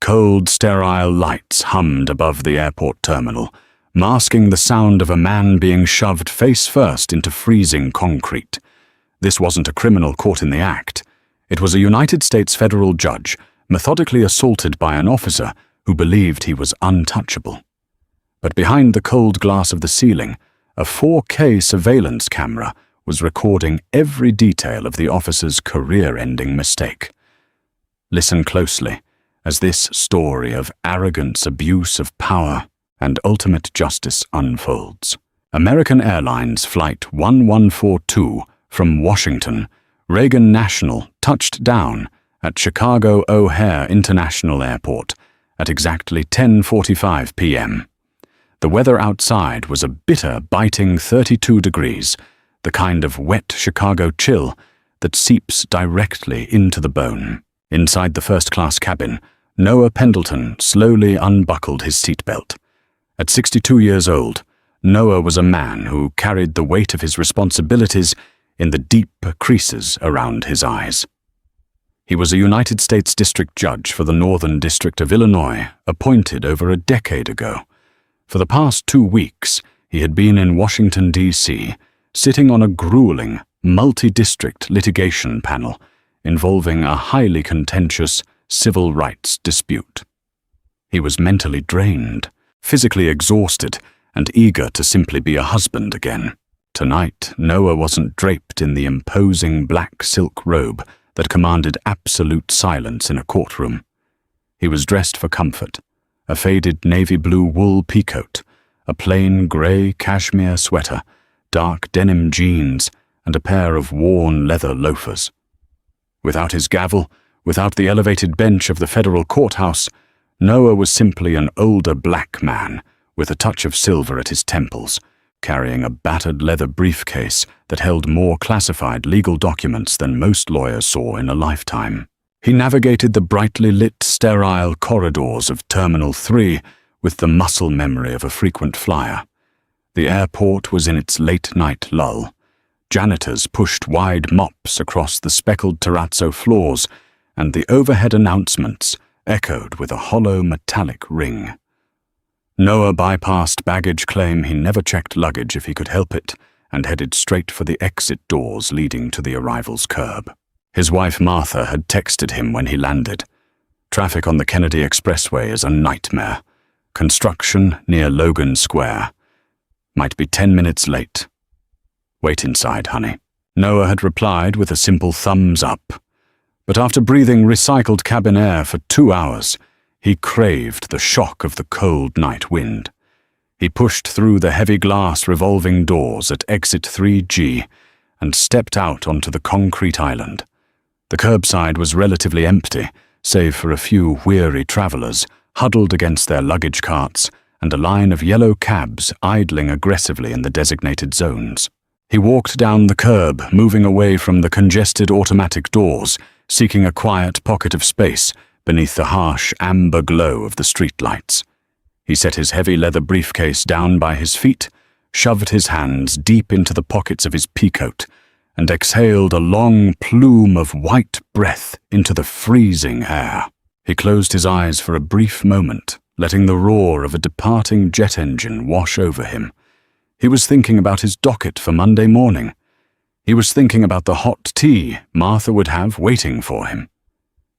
Cold, sterile lights hummed above the airport terminal, masking the sound of a man being shoved face first into freezing concrete. This wasn't a criminal caught in the act. It was a United States federal judge methodically assaulted by an officer who believed he was untouchable. But behind the cold glass of the ceiling, a 4K surveillance camera was recording every detail of the officer's career-ending mistake. Listen closely as this story of arrogance, abuse of power, and ultimate justice unfolds. American Airlines Flight 1142 from Washington, Reagan National touched down at Chicago O'Hare International Airport at exactly 10:45 p.m. The weather outside was a bitter, biting 32 degrees, the kind of wet Chicago chill that seeps directly into the bone. Inside the first-class cabin, Noah Pendleton slowly unbuckled his seatbelt. At 62 years old, Noah was a man who carried the weight of his responsibilities in the deep creases around his eyes. He was a United States District Judge for the Northern District of Illinois, appointed over a decade ago. For the past 2 weeks, he had been in Washington, D.C., sitting on a grueling, multi-district litigation panel involving a highly contentious civil rights dispute. He was mentally drained, physically exhausted, and eager to simply be a husband again. Tonight, Noah wasn't draped in the imposing black silk robe that commanded absolute silence in a courtroom. He was dressed for comfort, a faded navy blue wool peacoat, a plain grey cashmere sweater, dark denim jeans, and a pair of worn leather loafers. Without his gavel, without the elevated bench of the federal courthouse, Noah was simply an older black man with a touch of silver at his temples, carrying a battered leather briefcase that held more classified legal documents than most lawyers saw in a lifetime. He navigated the brightly lit, sterile corridors of Terminal 3 with the muscle memory of a frequent flyer. The airport was in its late-night lull. Janitors pushed wide mops across the speckled terrazzo floors, and the overhead announcements echoed with a hollow metallic ring. Noah bypassed baggage claim he never checked luggage if he could help it, and headed straight for the exit doors leading to the arrivals curb. His wife Martha had texted him when he landed. Traffic on the Kennedy Expressway is a nightmare. Construction near Logan Square. Might be 10 minutes late. Wait inside, honey. Noah had replied with a simple thumbs up. But after breathing recycled cabin air for 2 hours, he craved the shock of the cold night wind. He pushed through the heavy glass revolving doors at exit 3G and stepped out onto the concrete island. The curbside was relatively empty, save for a few weary travelers huddled against their luggage carts and a line of yellow cabs idling aggressively in the designated zones. He walked down the curb, moving away from the congested automatic doors, seeking a quiet pocket of space beneath the harsh amber glow of the streetlights. He set his heavy leather briefcase down by his feet, shoved his hands deep into the pockets of his peacoat, and exhaled a long plume of white breath into the freezing air. He closed his eyes for a brief moment, letting the roar of a departing jet engine wash over him. He was thinking about his docket for Monday morning. He was thinking about the hot tea Martha would have waiting for him.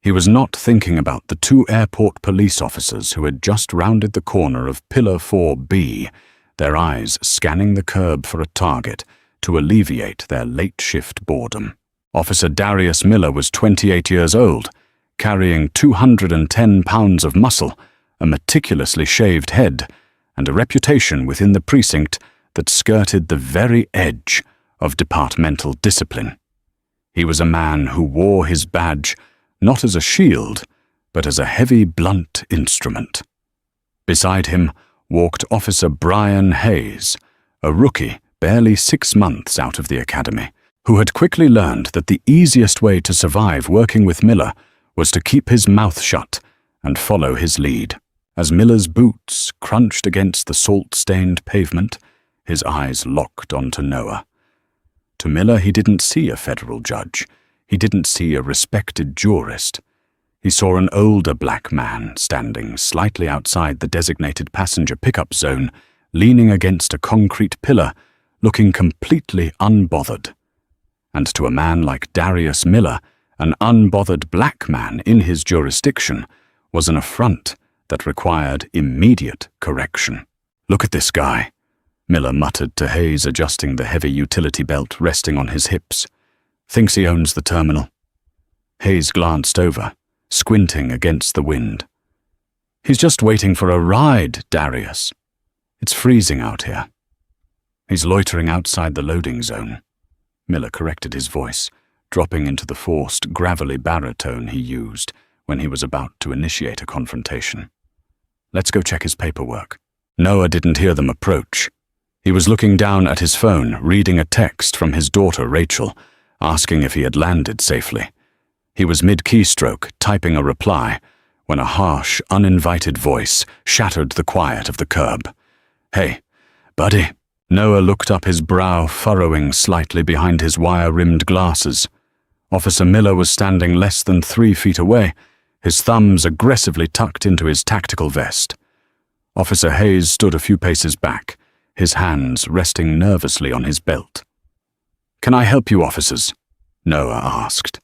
He was not thinking about the 2 airport police officers who had just rounded the corner of Pillar 4B, their eyes scanning the curb for a target to alleviate their late-shift boredom. Officer Darius Miller was 28 years old, carrying 210 pounds of muscle, a meticulously shaved head, and a reputation within the precinct that skirted the very edge of departmental discipline. He was a man who wore his badge not as a shield, but as a heavy, blunt instrument. Beside him walked Officer Brian Hayes, a rookie barely 6 months out of the academy, who had quickly learned that the easiest way to survive working with Miller was to keep his mouth shut and follow his lead. As Miller's boots crunched against the salt-stained pavement, his eyes locked onto Noah. To Miller, he didn't see a federal judge. He didn't see a respected jurist. He saw an older black man standing slightly outside the designated passenger pickup zone, leaning against a concrete pillar, looking completely unbothered. And to a man like Darius Miller, an unbothered black man in his jurisdiction was an affront that required immediate correction. "Look at this guy," Miller muttered to Hayes, adjusting the heavy utility belt resting on his hips. "Thinks he owns the terminal." Hayes glanced over, squinting against the wind. "He's just waiting for a ride, Darius. It's freezing out here." "He's loitering outside the loading zone," Miller corrected his voice, dropping into the forced, gravelly baritone he used when he was about to initiate a confrontation. "Let's go check his paperwork." Noah didn't hear them approach. He was looking down at his phone, reading a text from his daughter Rachel, asking if he had landed safely. He was mid-keystroke, typing a reply, when a harsh, uninvited voice shattered the quiet of the curb. "Hey, buddy." Noah looked up, his brow furrowing slightly behind his wire-rimmed glasses. Officer Miller was standing less than 3 feet away, his thumbs aggressively tucked into his tactical vest. Officer Hayes stood a few paces back, his hands resting nervously on his belt. "Can I help you, officers?" Noah asked.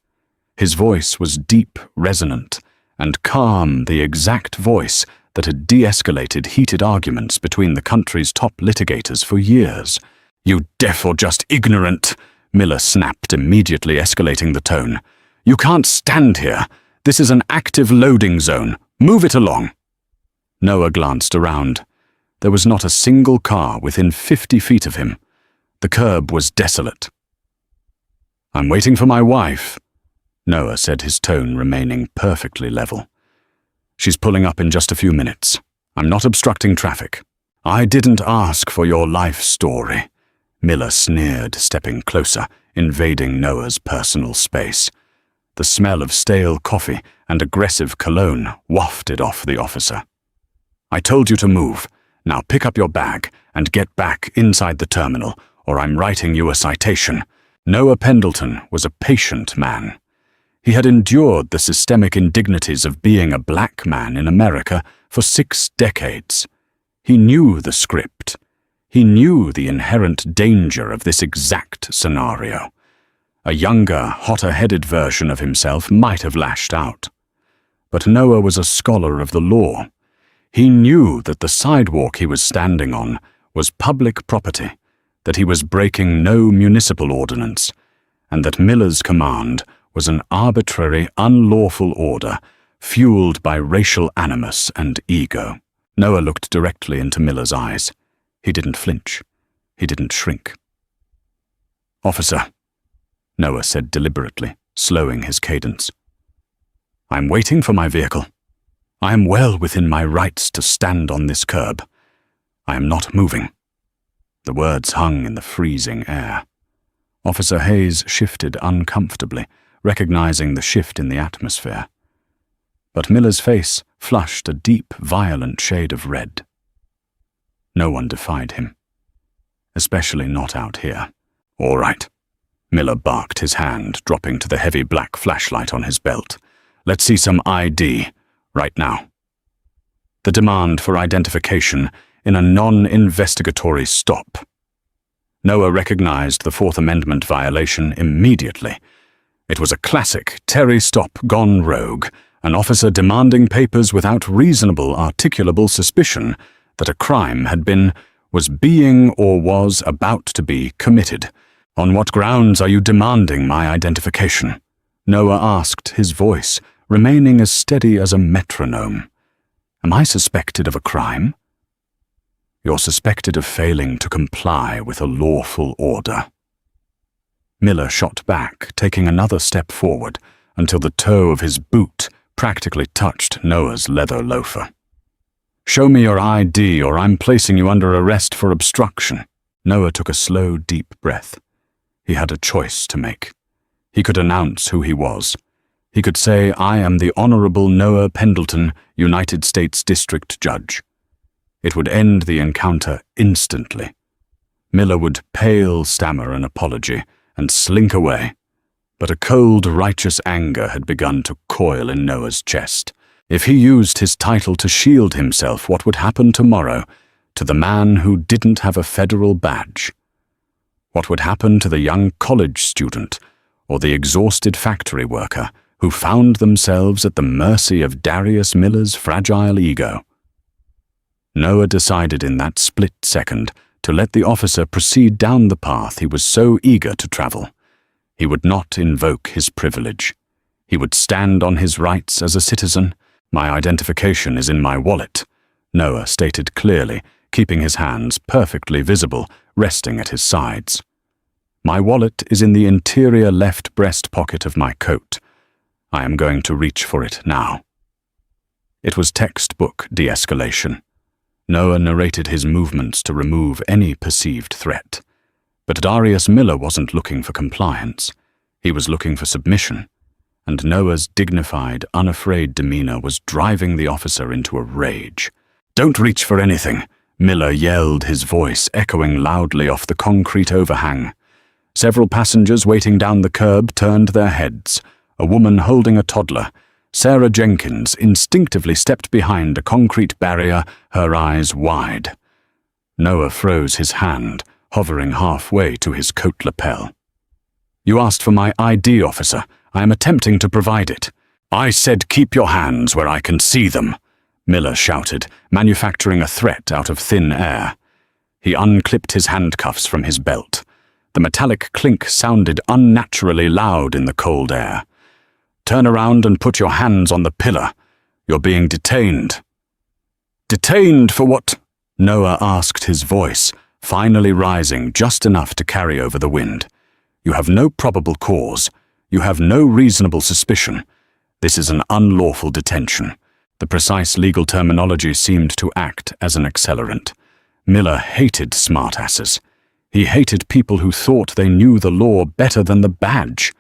His voice was deep, resonant, and calm, the exact voice that had de-escalated heated arguments between the country's top litigators for years. "You deaf or just ignorant," Miller snapped, immediately escalating the tone. "You can't stand here. This is an active loading zone. Move it along." Noah glanced around. There was not a single car within 50 feet of him. The curb was desolate. "I'm waiting for my wife," Noah said, his tone remaining perfectly level. "She's pulling up in just a few minutes. I'm not obstructing traffic." "I didn't ask for your life story," Miller sneered, stepping closer, invading Noah's personal space. The smell of stale coffee and aggressive cologne wafted off the officer. "I told you to move. Now pick up your bag and get back inside the terminal, or I'm writing you a citation." Noah Pendleton was a patient man. He had endured the systemic indignities of being a black man in America for 6 decades. He knew the script. He knew the inherent danger of this exact scenario. A younger, hotter-headed version of himself might have lashed out. But Noah was a scholar of the law. He knew that the sidewalk he was standing on was public property, that he was breaking no municipal ordinance, and that Miller's command was an arbitrary, unlawful order fueled by racial animus and ego. Noah looked directly into Miller's eyes. He didn't flinch. He didn't shrink. "Officer," Noah said deliberately, slowing his cadence. "I'm waiting for my vehicle. I am well within my rights to stand on this curb. I am not moving." The words hung in the freezing air. Officer Hayes shifted uncomfortably, recognizing the shift in the atmosphere. But Miller's face flushed a deep, violent shade of red. No one defied him. Especially not out here. "All right." Miller barked, his hand dropping to the heavy black flashlight on his belt. "Let's see some ID, right now." The demand for identification in a non-investigatory stop. Noah recognized the Fourth Amendment violation immediately. It was a classic Terry stop gone rogue, an officer demanding papers without reasonable, articulable suspicion that a crime was being or was about to be committed. "On what grounds are you demanding my identification?" Noah asked, his voice remaining as steady as a metronome. "Am I suspected of a crime?" "You're suspected of failing to comply with a lawful order." Miller shot back, taking another step forward until the toe of his boot practically touched Noah's leather loafer. "Show me your ID or I'm placing you under arrest for obstruction." Noah took a slow, deep breath. He had a choice to make. He could announce who he was. He could say, "I am the Honorable Noah Pendleton, United States District Judge." It would end the encounter instantly. Miller would pale stammer an apology and slink away. But a cold, righteous anger had begun to coil in Noah's chest. If he used his title to shield himself, what would happen tomorrow to the man who didn't have a federal badge? What would happen to the young college student or the exhausted factory worker who found themselves at the mercy of Darius Miller's fragile ego? Noah decided in that split second to let the officer proceed down the path he was so eager to travel. He would not invoke his privilege. He would stand on his rights as a citizen. "My identification is in my wallet," Noah stated clearly, keeping his hands perfectly visible, resting at his sides. "My wallet is in the interior left breast pocket of my coat. I am going to reach for it now." It was textbook de-escalation. Noah narrated his movements to remove any perceived threat. But Darius Miller wasn't looking for compliance. He was looking for submission, and Noah's dignified, unafraid demeanor was driving the officer into a rage. "Don't reach for anything," Miller yelled, his voice echoing loudly off the concrete overhang. Several passengers waiting down the curb turned their heads. A woman holding a toddler, Sarah Jenkins, instinctively stepped behind a concrete barrier, her eyes wide. Noah froze his hand, hovering halfway to his coat lapel. "You asked for my ID, officer. I am attempting to provide it." "I said keep your hands where I can see them," Miller shouted, manufacturing a threat out of thin air. He unclipped his handcuffs from his belt. The metallic clink sounded unnaturally loud in the cold air. "Turn around and put your hands on the pillar. You're being detained." "Detained for what?" Noah asked, his voice finally rising just enough to carry over the wind. "You have no probable cause. You have no reasonable suspicion. This is an unlawful detention." The precise legal terminology seemed to act as an accelerant. Miller hated smartasses. He hated people who thought they knew the law better than the badge.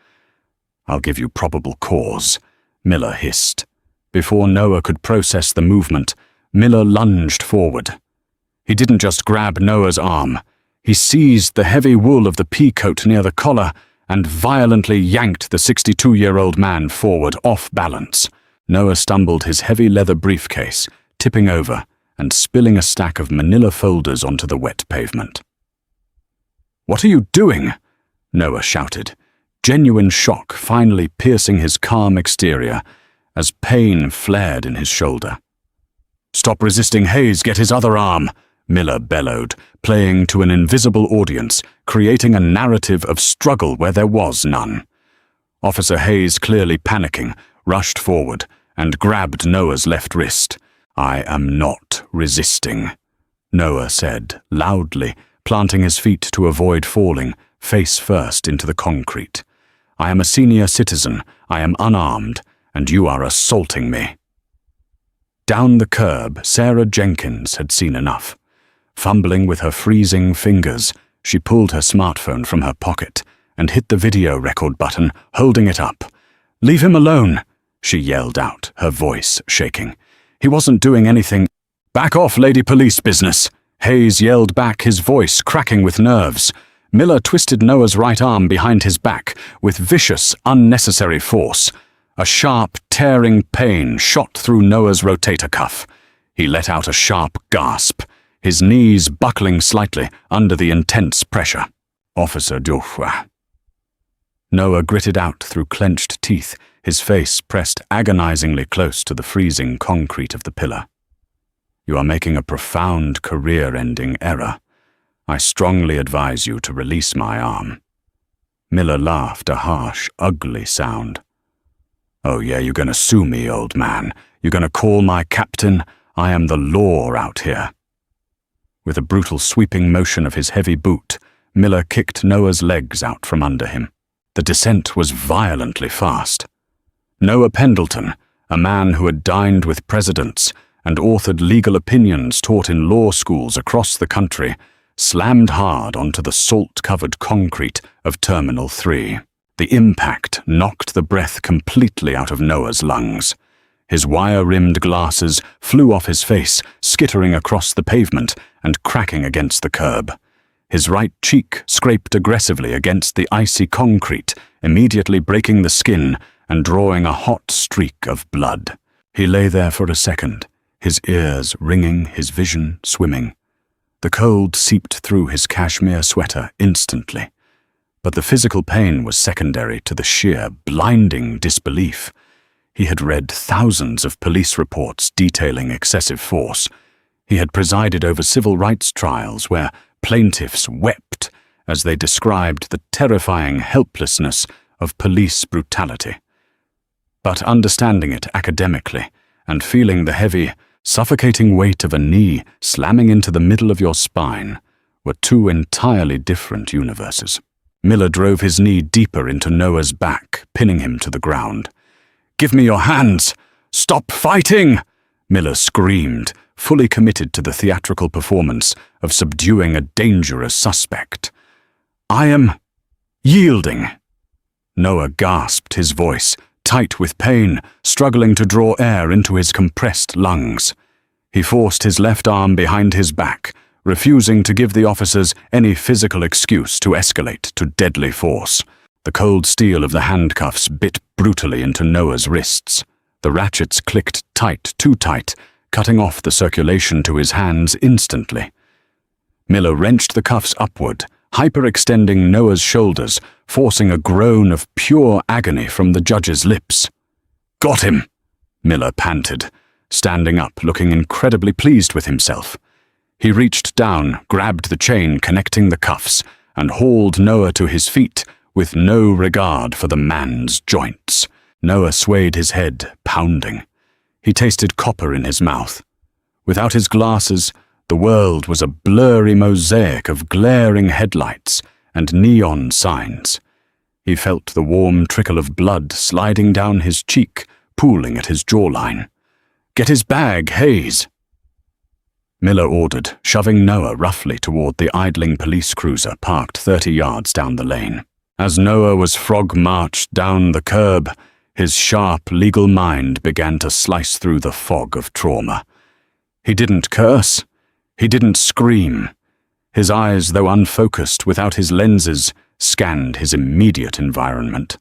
"I'll give you probable cause," Miller hissed. Before Noah could process the movement, Miller lunged forward. He didn't just grab Noah's arm. He seized the heavy wool of the peacoat near the collar and violently yanked the 62-year-old man forward off balance. Noah stumbled his heavy leather briefcase, tipping over and spilling a stack of manila folders onto the wet pavement. "What are you doing?" Noah shouted, genuine shock finally piercing his calm exterior as pain flared in his shoulder. "Stop resisting Hayes, get his other arm," Miller bellowed, playing to an invisible audience, creating a narrative of struggle where there was none. Officer Hayes, clearly panicking, rushed forward and grabbed Noah's left wrist. "I am not resisting," Noah said, loudly, planting his feet to avoid falling, face first into the concrete. "I am a senior citizen, I am unarmed, and you are assaulting me." Down the curb, Sarah Jenkins had seen enough. Fumbling with her freezing fingers, she pulled her smartphone from her pocket and hit the video record button, holding it up. "Leave him alone," she yelled out, her voice shaking. "He wasn't doing anything." "Back off, lady police business," Hayes yelled back, his voice cracking with nerves. Miller twisted Noah's right arm behind his back with vicious, unnecessary force. A sharp, tearing pain shot through Noah's rotator cuff. He let out a sharp gasp, his knees buckling slightly under the intense pressure. "Officer Joshua." Noah gritted out through clenched teeth, his face pressed agonizingly close to the freezing concrete of the pillar. "You are making a profound career-ending error. I strongly advise you to release my arm." Miller laughed, a harsh, ugly sound. "Oh yeah, you're gonna sue me, old man. You're gonna call my captain. I am the law out here." With a brutal sweeping motion of his heavy boot, Miller kicked Noah's legs out from under him. The descent was violently fast. Noah Pendleton, a man who had dined with presidents and authored legal opinions taught in law schools across the country, slammed hard onto the salt-covered concrete of Terminal 3. The impact knocked the breath completely out of Noah's lungs. His wire-rimmed glasses flew off his face, skittering across the pavement and cracking against the curb. His right cheek scraped aggressively against the icy concrete, immediately breaking the skin and drawing a hot streak of blood. He lay there for a second, his ears ringing, his vision swimming. The cold seeped through his cashmere sweater instantly. But the physical pain was secondary to the sheer, blinding disbelief. He had read thousands of police reports detailing excessive force. He had presided over civil rights trials where plaintiffs wept as they described the terrifying helplessness of police brutality. But understanding it academically and feeling the heavy, suffocating weight of a knee slamming into the middle of your spine were two entirely different universes. Miller drove his knee deeper into Noah's back, pinning him to the ground. "Give me your hands! Stop fighting!" Miller screamed, fully committed to the theatrical performance of subduing a dangerous suspect. "I am yielding." Noah gasped, his voice tight with pain, struggling to draw air into his compressed lungs. He forced his left arm behind his back, refusing to give the officers any physical excuse to escalate to deadly force. The cold steel of the handcuffs bit brutally into Noah's wrists. The ratchets clicked tight, too tight, cutting off the circulation to his hands instantly. Miller wrenched the cuffs upward, hyperextending Noah's shoulders, forcing a groan of pure agony from the judge's lips. "Got him!" Miller panted, standing up, looking incredibly pleased with himself. He reached down, grabbed the chain connecting the cuffs, and hauled Noah to his feet with no regard for the man's joints. Noah swayed his head, pounding. He tasted copper in his mouth. Without his glasses, the world was a blurry mosaic of glaring headlights and neon signs. He felt the warm trickle of blood sliding down his cheek, pooling at his jawline. "Get his bag, Hayes!" Miller ordered, shoving Noah roughly toward the idling police cruiser parked 30 yards down the lane. As Noah was frog-marched down the curb, his sharp legal mind began to slice through the fog of trauma. He didn't curse. He didn't scream. His eyes, though unfocused without his lenses, scanned his immediate environment.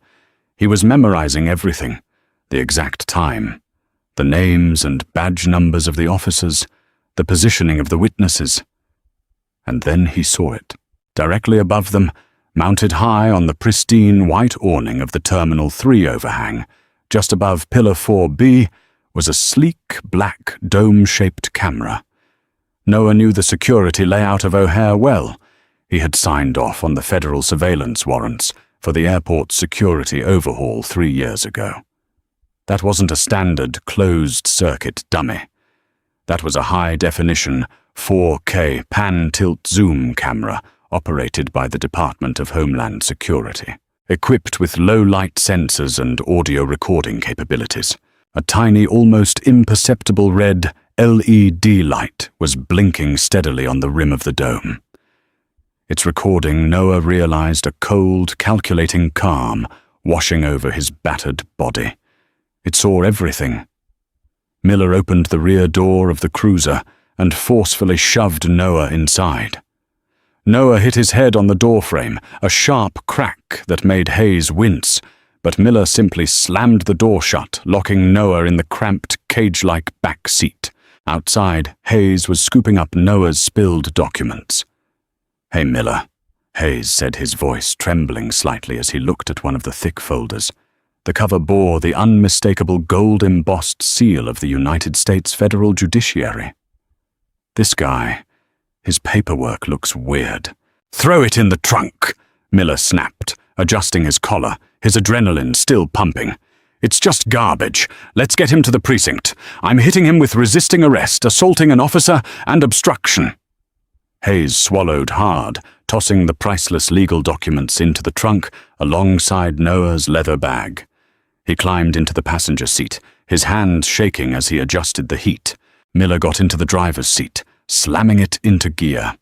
He was memorizing everything, the exact time, the names and badge numbers of the officers, the positioning of the witnesses. And then he saw it. Directly above them, mounted high on the pristine white awning of the Terminal 3 overhang, just above Pillar 4B, was a sleek, black, dome-shaped camera. Noah knew the security layout of O'Hare well. He had signed off on the federal surveillance warrants for the airport's security overhaul 3 years ago. That wasn't a standard closed-circuit dummy. That was a high-definition 4K pan-tilt zoom camera operated by the Department of Homeland Security, equipped with low-light sensors and audio recording capabilities. A tiny, almost imperceptible red LED light was blinking steadily on the rim of the dome. Its recording, Noah realized a cold, calculating calm washing over his battered body. It saw everything. Miller opened the rear door of the cruiser and forcefully shoved Noah inside. Noah hit his head on the doorframe, a sharp crack that made Hayes wince, but Miller simply slammed the door shut, locking Noah in the cramped, cage-like back seat. Outside, Hayes was scooping up Noah's spilled documents. "Hey, Miller," Hayes said, his voice trembling slightly as he looked at one of the thick folders. The cover bore the unmistakable gold-embossed seal of the United States Federal Judiciary. "This guy, his paperwork looks weird." "Throw it in the trunk," Miller snapped, adjusting his collar, his adrenaline still pumping. "It's just garbage. Let's get him to the precinct. I'm hitting him with resisting arrest, assaulting an officer, and obstruction." Hayes swallowed hard, tossing the priceless legal documents into the trunk alongside Noah's leather bag. He climbed into the passenger seat, his hands shaking as he adjusted the heat. Miller got into the driver's seat, slamming it into gear.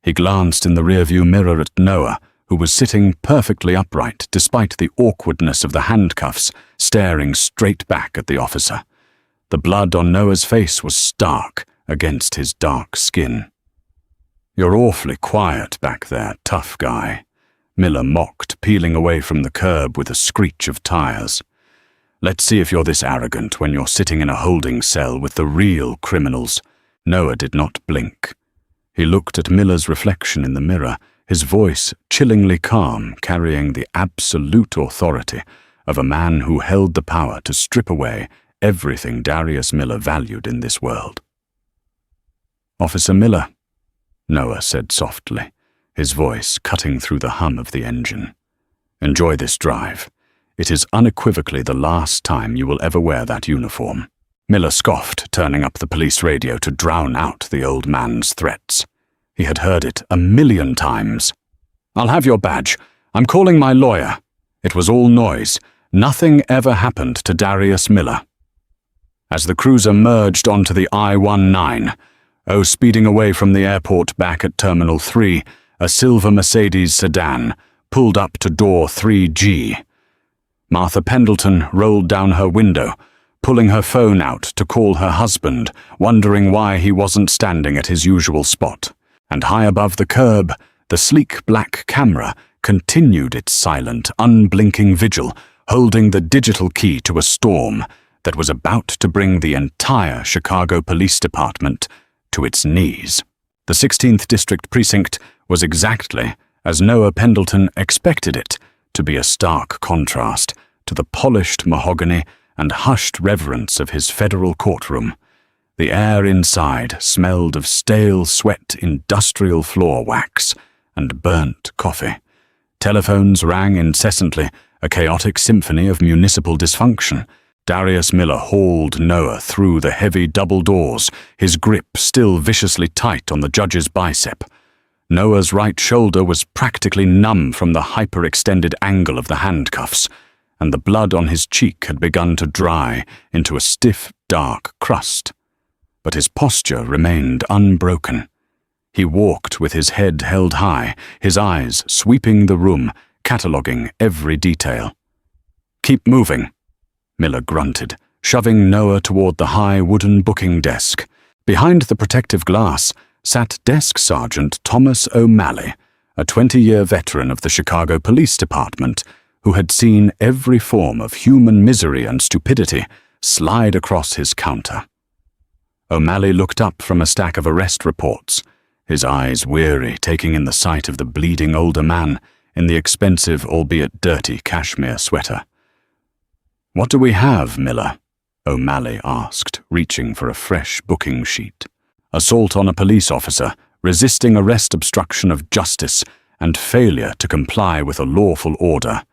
He glanced in the rearview mirror at Noah, who was sitting perfectly upright despite the awkwardness of the handcuffs, staring straight back at the officer. The blood on Noah's face was stark against his dark skin. "You're awfully quiet back there, tough guy," Miller mocked, peeling away from the curb with a screech of tires. "Let's see if you're this arrogant when you're sitting in a holding cell with the real criminals." Noah did not blink. He looked at Miller's reflection in the mirror, his voice chillingly calm, carrying the absolute authority of a man who held the power to strip away everything Darius Miller valued in this world. "Officer Miller," Noah said softly, his voice cutting through the hum of the engine. "Enjoy this drive. It is unequivocally the last time you will ever wear that uniform." Miller scoffed, turning up the police radio to drown out the old man's threats. He had heard it 1,000,000 times. "I'll have your badge. I'm calling my lawyer." It was all noise. Nothing ever happened to Darius Miller. As the cruiser merged onto the I-19, speeding away from the airport back at Terminal 3, a silver Mercedes sedan pulled up to door 3G. Martha Pendleton rolled down her window, pulling her phone out to call her husband, wondering why he wasn't standing at his usual spot. And high above the curb, the sleek black camera continued its silent, unblinking vigil, holding the digital key to a storm that was about to bring the entire Chicago Police Department to its knees. The 16th District Precinct was exactly as Noah Pendleton expected it to be, a stark contrast to the polished mahogany and hushed reverence of his federal courtroom. The air inside smelled of stale sweat, industrial floor wax, and burnt coffee. Telephones rang incessantly, a chaotic symphony of municipal dysfunction. Darius Miller hauled Noah through the heavy double doors, his grip still viciously tight on the judge's bicep. Noah's right shoulder was practically numb from the hyperextended angle of the handcuffs, and the blood on his cheek had begun to dry into a stiff, dark crust. But his posture remained unbroken. He walked with his head held high, his eyes sweeping the room, cataloguing every detail. "Keep moving," Miller grunted, shoving Noah toward the high wooden booking desk. Behind the protective glass sat Desk Sergeant Thomas O'Malley, a 20-year veteran of the Chicago Police Department who had seen every form of human misery and stupidity slide across his counter. O'Malley looked up from a stack of arrest reports, his eyes weary, taking in the sight of the bleeding older man in the expensive, albeit dirty, cashmere sweater. "What do we have, Miller?" O'Malley asked, reaching for a fresh booking sheet. "Assault on a police officer, resisting arrest, obstruction of justice, and failure to comply with a lawful order."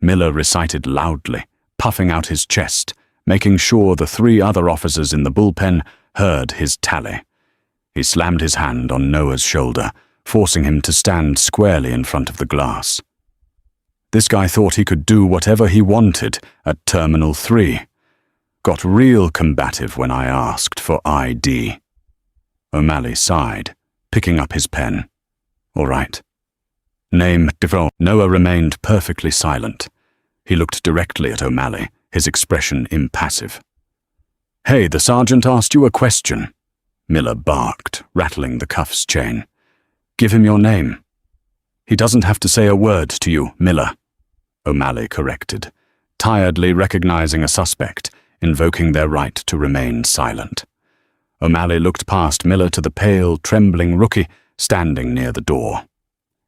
Miller recited loudly, puffing out his chest, making sure the 3 other officers in the bullpen heard his tally. He slammed his hand on Noah's shoulder, forcing him to stand squarely in front of the glass. This guy thought he could do whatever he wanted at Terminal 3. Got real combative when I asked for ID. O'Malley sighed, picking up his pen. "All right." "Name, Devon." Noah remained perfectly silent. He looked directly at O'Malley, his expression impassive. "Hey, the sergeant asked you a question," Miller barked, rattling the cuff's chain. "Give him your name." "He doesn't have to say a word to you, Miller," O'Malley corrected, tiredly recognizing a suspect, invoking their right to remain silent. O'Malley looked past Miller to the pale, trembling rookie standing near the door.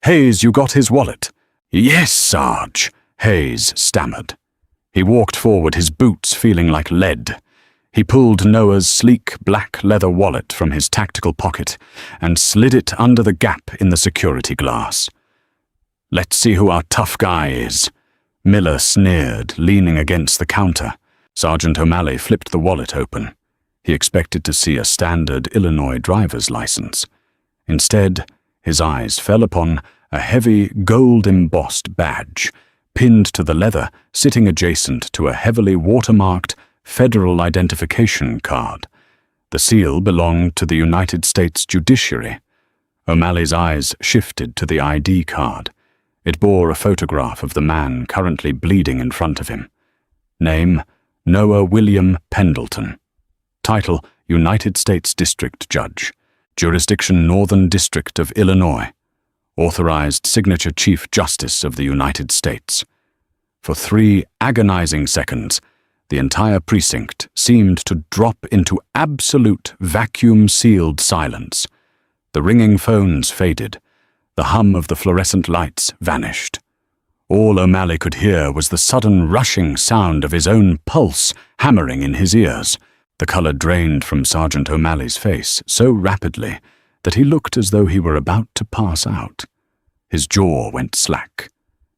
"Hayes, you got his wallet?" "Yes, Sarge," Hayes stammered. He walked forward, his boots feeling like lead. He pulled Noah's sleek black leather wallet from his tactical pocket and slid it under the gap in the security glass. "Let's see who our tough guy is," Miller sneered, leaning against the counter. Sergeant O'Malley flipped the wallet open. He expected to see a standard Illinois driver's license. Instead, his eyes fell upon a heavy, gold-embossed badge, pinned to the leather, sitting adjacent to a heavily watermarked federal identification card. The seal belonged to the United States Judiciary. O'Malley's eyes shifted to the ID card. It bore a photograph of the man currently bleeding in front of him. Name, Noah William Pendleton. Title, United States District Judge. Jurisdiction Northern District of Illinois. Authorized signature Chief Justice of the United States. For 3 agonizing seconds, the entire precinct seemed to drop into absolute vacuum-sealed silence. The ringing phones faded. The hum of the fluorescent lights vanished. All O'Malley could hear was the sudden rushing sound of his own pulse hammering in his ears. The color drained from Sergeant O'Malley's face so rapidly that he looked as though he were about to pass out. His jaw went slack.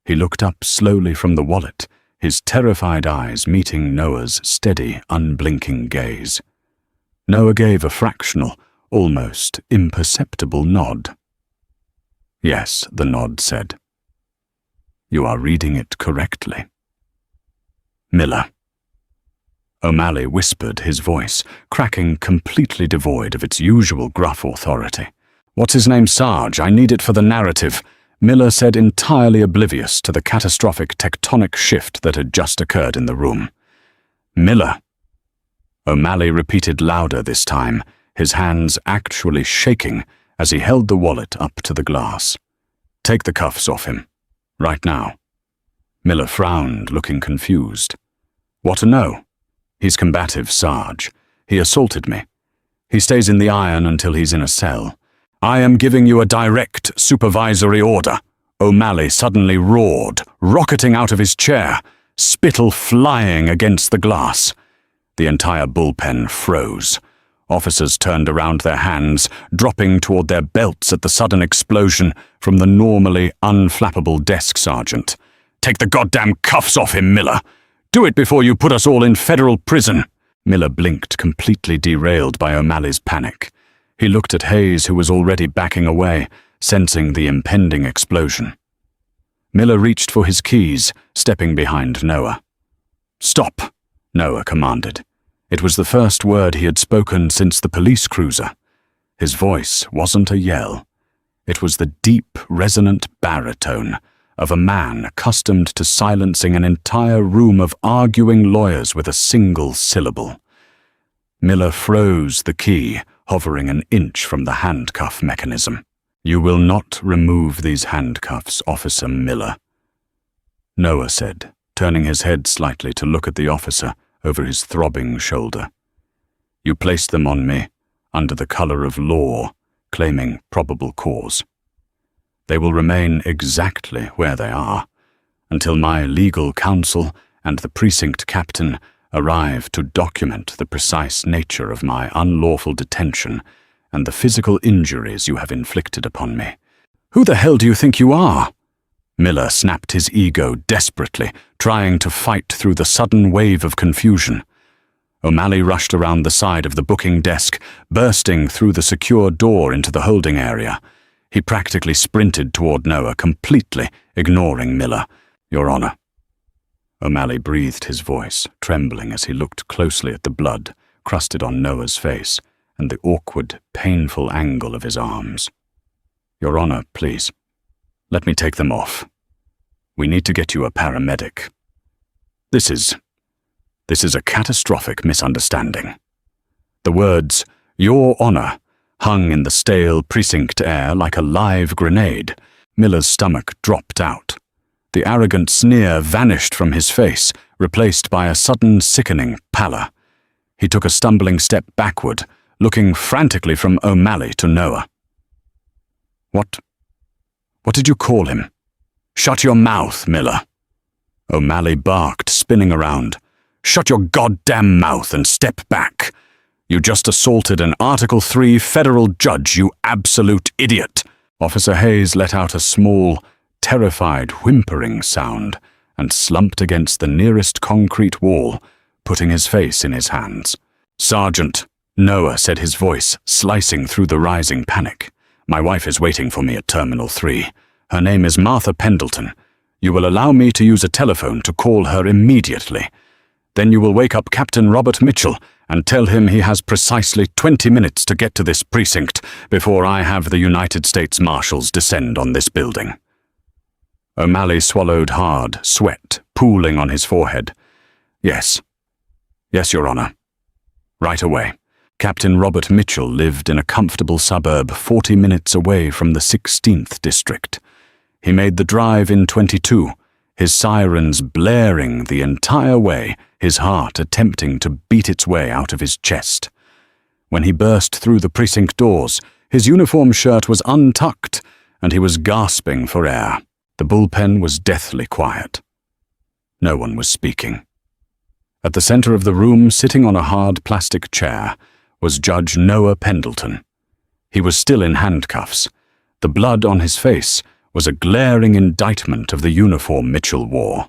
He looked up slowly from the wallet, his terrified eyes meeting Noah's steady, unblinking gaze. Noah gave a fractional, almost imperceptible nod. "Yes," the nod said. "You are reading it correctly." "Miller." O'Malley whispered, his voice cracking completely devoid of its usual gruff authority. "What's his name, Sarge? I need it for the narrative," Miller said, entirely oblivious to the catastrophic tectonic shift that had just occurred in the room. "Miller." O'Malley repeated louder this time, his hands actually shaking as he held the wallet up to the glass. "Take the cuffs off him. Right now." Miller frowned, looking confused. "Want to know?" "He's combative, Sarge. He assaulted me. He stays in the iron until he's in a cell. I am giving you a direct supervisory order." O'Malley suddenly roared, rocketing out of his chair, spittle flying against the glass. The entire bullpen froze. Officers turned around their hands, dropping toward their belts at the sudden explosion from the normally unflappable desk sergeant. "Take the goddamn cuffs off him, Miller! Do it before you put us all in federal prison!" Miller blinked, completely derailed by O'Malley's panic. He looked at Hayes, who was already backing away, sensing the impending explosion. Miller reached for his keys, stepping behind Noah. "Stop," Noah commanded. It was the first word he had spoken since the police cruiser. His voice wasn't a yell. It was the deep, resonant baritone of a man accustomed to silencing an entire room of arguing lawyers with a single syllable. Miller froze the key, hovering an inch from the handcuff mechanism. "You will not remove these handcuffs, Officer Miller," Noah said, turning his head slightly to look at the officer over his throbbing shoulder. "You placed them on me under the color of law, claiming probable cause. They will remain exactly where they are until my legal counsel and the precinct captain arrive to document the precise nature of my unlawful detention and the physical injuries you have inflicted upon me." "Who the hell do you think you are?" Miller snapped his ego desperately, trying to fight through the sudden wave of confusion. O'Malley rushed around the side of the booking desk, bursting through the secure door into the holding area. He practically sprinted toward Noah, completely ignoring Miller. "Your Honor." O'Malley breathed his voice, trembling as he looked closely at the blood crusted on Noah's face and the awkward, painful angle of his arms. "Your Honor, please, let me take them off. We need to get you a paramedic. This is a catastrophic misunderstanding." The words, "Your Honor," hung in the stale precinct air like a live grenade. Miller's stomach dropped out. The arrogant sneer vanished from his face, replaced by a sudden sickening pallor. He took a stumbling step backward, looking frantically from O'Malley to Noah. What did you call him?" "Shut your mouth, Miller." O'Malley barked, spinning around. "Shut your goddamn mouth and step back. You just assaulted an Article 3 federal judge, you absolute idiot." Officer Hayes let out a small, terrified whimpering sound and slumped against the nearest concrete wall, putting his face in his hands. "Sergeant," Noah said, his voice slicing through the rising panic. "My wife is waiting for me at Terminal 3. Her name is Martha Pendleton. You will allow me to use a telephone to call her immediately. Then you will wake up Captain Robert Mitchell and tell him he has precisely 20 minutes to get to this precinct before I have the United States Marshals descend on this building." O'Malley swallowed hard, sweat pooling on his forehead. Yes, Your Honor. Right away. Captain Robert Mitchell lived in a comfortable suburb 40 minutes away from the 16th district. He made the drive in 22, his sirens blaring the entire way, his heart attempting to beat its way out of his chest. When he burst through the precinct doors, his uniform shirt was untucked, and he was gasping for air. The bullpen was deathly quiet. No one was speaking. At the center of the room, sitting on a hard plastic chair, was Judge Noah Pendleton. He was still in handcuffs. The blood on his face was a glaring indictment of the uniform Mitchell wore.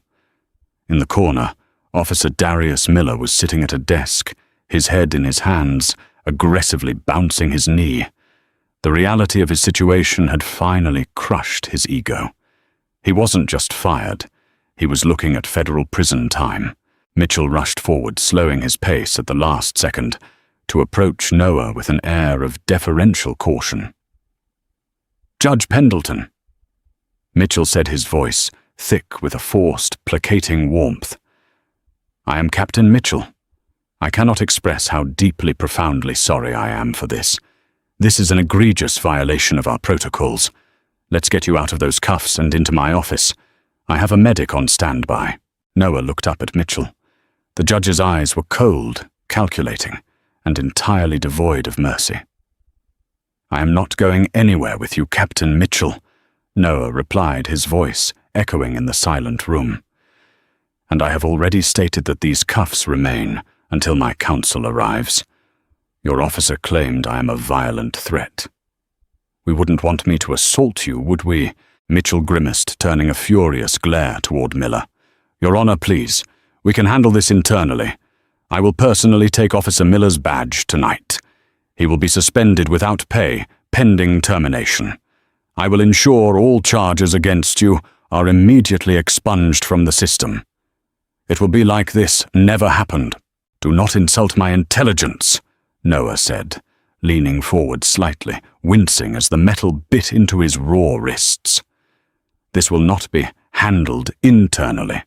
In the corner, Officer Darius Miller was sitting at a desk, his head in his hands, aggressively bouncing his knee. The reality of his situation had finally crushed his ego. He wasn't just fired. He was looking at federal prison time. Mitchell rushed forward, slowing his pace at the last second, to approach Noah with an air of deferential caution. "Judge Pendleton," Mitchell said, his voice thick with a forced, placating warmth. "I am Captain Mitchell. I cannot express how deeply, profoundly sorry I am for this. This is an egregious violation of our protocols. Let's get you out of those cuffs and into my office. I have a medic on standby." Noah looked up at Mitchell. The judge's eyes were cold, calculating, and entirely devoid of mercy. "I am not going anywhere with you, Captain Mitchell," Noah replied, his voice echoing in the silent room. "And I have already stated that these cuffs remain until my counsel arrives. Your officer claimed I am a violent threat." "We wouldn't want me to assault you, would we?" Mitchell grimaced, turning a furious glare toward Miller. "Your Honor, please. We can handle this internally. I will personally take Officer Miller's badge tonight. He will be suspended without pay, pending termination. I will ensure all charges against you are immediately expunged from the system. It will be like this never happened." "Do not insult my intelligence," Noah said, leaning forward slightly, wincing as the metal bit into his raw wrists. "This will not be handled internally.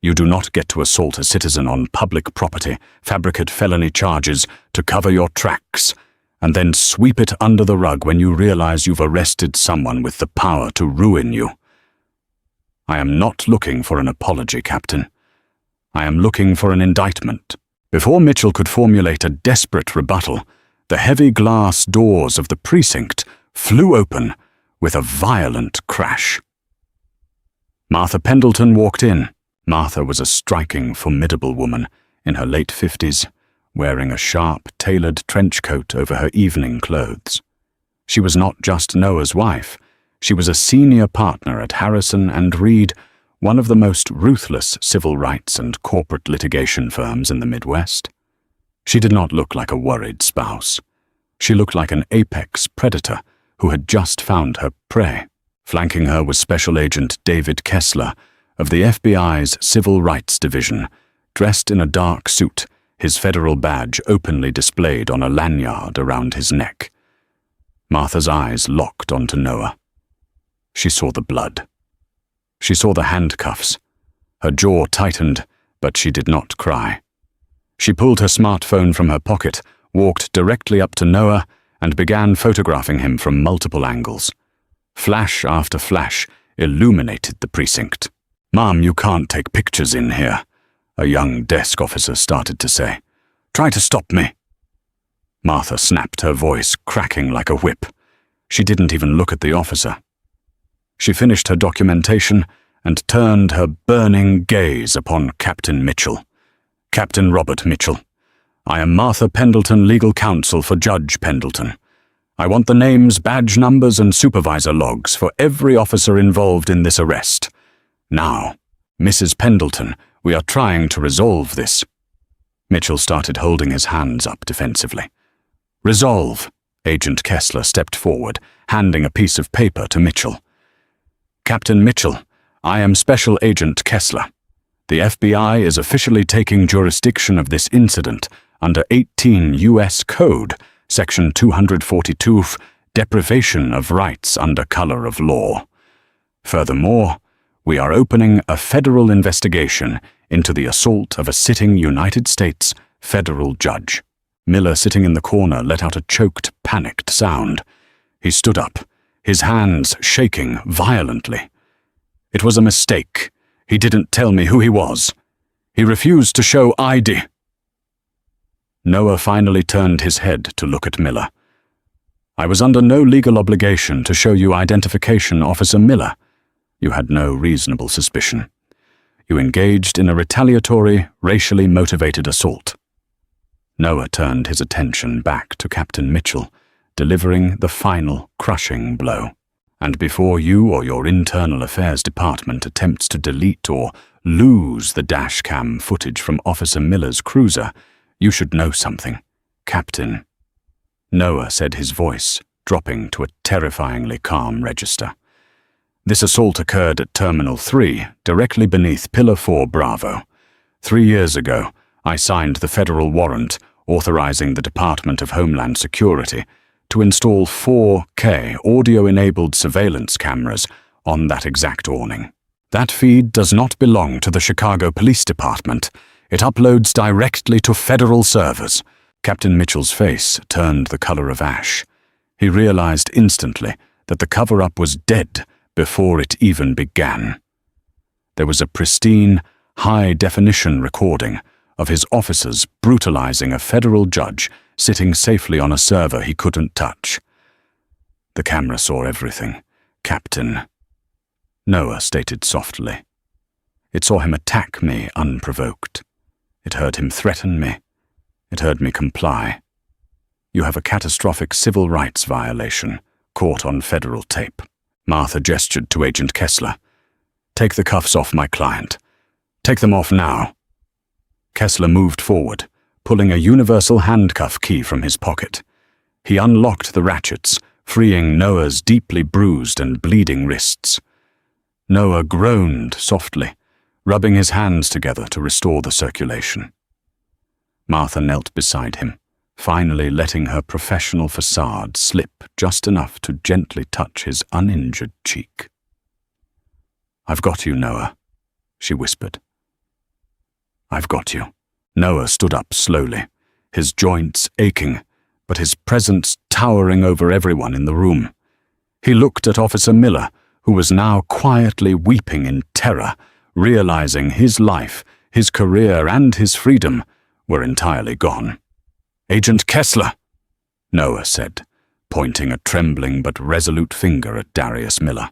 You do not get to assault a citizen on public property, fabricate felony charges to cover your tracks, and then sweep it under the rug when you realize you've arrested someone with the power to ruin you. I am not looking for an apology, Captain. I am looking for an indictment." Before Mitchell could formulate a desperate rebuttal, the heavy glass doors of the precinct flew open with a violent crash. Martha Pendleton walked in. Martha was a striking, formidable woman in her late 50s, wearing a sharp, tailored trench coat over her evening clothes. She was not just Noah's wife. She was a senior partner at Harrison and Reed, one of the most ruthless civil rights and corporate litigation firms in the Midwest. She did not look like a worried spouse. She looked like an apex predator who had just found her prey. Flanking her was Special Agent David Kessler of the FBI's Civil Rights Division, dressed in a dark suit, his federal badge openly displayed on a lanyard around his neck. Martha's eyes locked onto Noah. She saw the blood. She saw the handcuffs. Her jaw tightened, but she did not cry. She pulled her smartphone from her pocket, walked directly up to Noah, and began photographing him from multiple angles. Flash after flash illuminated the precinct. "Ma'am, you can't take pictures in here," a young desk officer started to say. "Try to stop me." Martha snapped, her voice cracking like a whip. She didn't even look at the officer. She finished her documentation and turned her burning gaze upon Captain Mitchell. "Captain Robert Mitchell, I am Martha Pendleton, legal counsel for Judge Pendleton. I want the names, badge numbers, and supervisor logs for every officer involved in this arrest. Now, Mrs. Pendleton, we are trying to resolve this." Mitchell started holding his hands up defensively. "Resolve." Agent Kessler stepped forward, handing a piece of paper to Mitchell. "Captain Mitchell, I am Special Agent Kessler. The FBI is officially taking jurisdiction of this incident under 18 U.S. Code, Section 242, Deprivation of Rights under Color of Law. Furthermore, we are opening a federal investigation into the assault of a sitting United States federal judge." Miller, sitting in the corner, let out a choked, panicked sound. He stood up, his hands shaking violently. "It was a mistake. He didn't tell me who he was. He refused to show ID." Noah finally turned his head to look at Miller. "I was under no legal obligation to show you identification, Officer Miller. You had no reasonable suspicion. You engaged in a retaliatory, racially motivated assault." Noah turned his attention back to Captain Mitchell, delivering the final, crushing blow. "And before you or your Internal Affairs Department attempts to delete or lose the dashcam footage from Officer Miller's cruiser, you should know something, Captain." Noah said, his voice dropping to a terrifyingly calm register. "This assault occurred at Terminal 3, directly beneath Pillar 4 Bravo. 3 years ago, I signed the federal warrant authorizing the Department of Homeland Security to install 4K audio-enabled surveillance cameras on that exact awning. That feed does not belong to the Chicago Police Department. It uploads directly to federal servers." Captain Mitchell's face turned the color of ash. He realized instantly that the cover-up was dead before it even began. There was a pristine, high-definition recording of his officers brutalizing a federal judge sitting safely on a server he couldn't touch. "The camera saw everything, Captain," Noah stated softly. "It saw him attack me unprovoked. It heard him threaten me. It heard me comply. You have a catastrophic civil rights violation, caught on federal tape." Martha gestured to Agent Kessler. "Take the cuffs off my client. Take them off now." Kessler moved forward, pulling a universal handcuff key from his pocket. He unlocked the ratchets, freeing Noah's deeply bruised and bleeding wrists. Noah groaned softly, rubbing his hands together to restore the circulation. Martha knelt beside him, finally letting her professional facade slip just enough to gently touch his uninjured cheek. "I've got you, Noah," she whispered. "I've got you." Noah stood up slowly, his joints aching, but his presence towering over everyone in the room. He looked at Officer Miller, who was now quietly weeping in terror, realizing his life, his career, and his freedom were entirely gone. "Agent Kessler," Noah said, pointing a trembling but resolute finger at Darius Miller.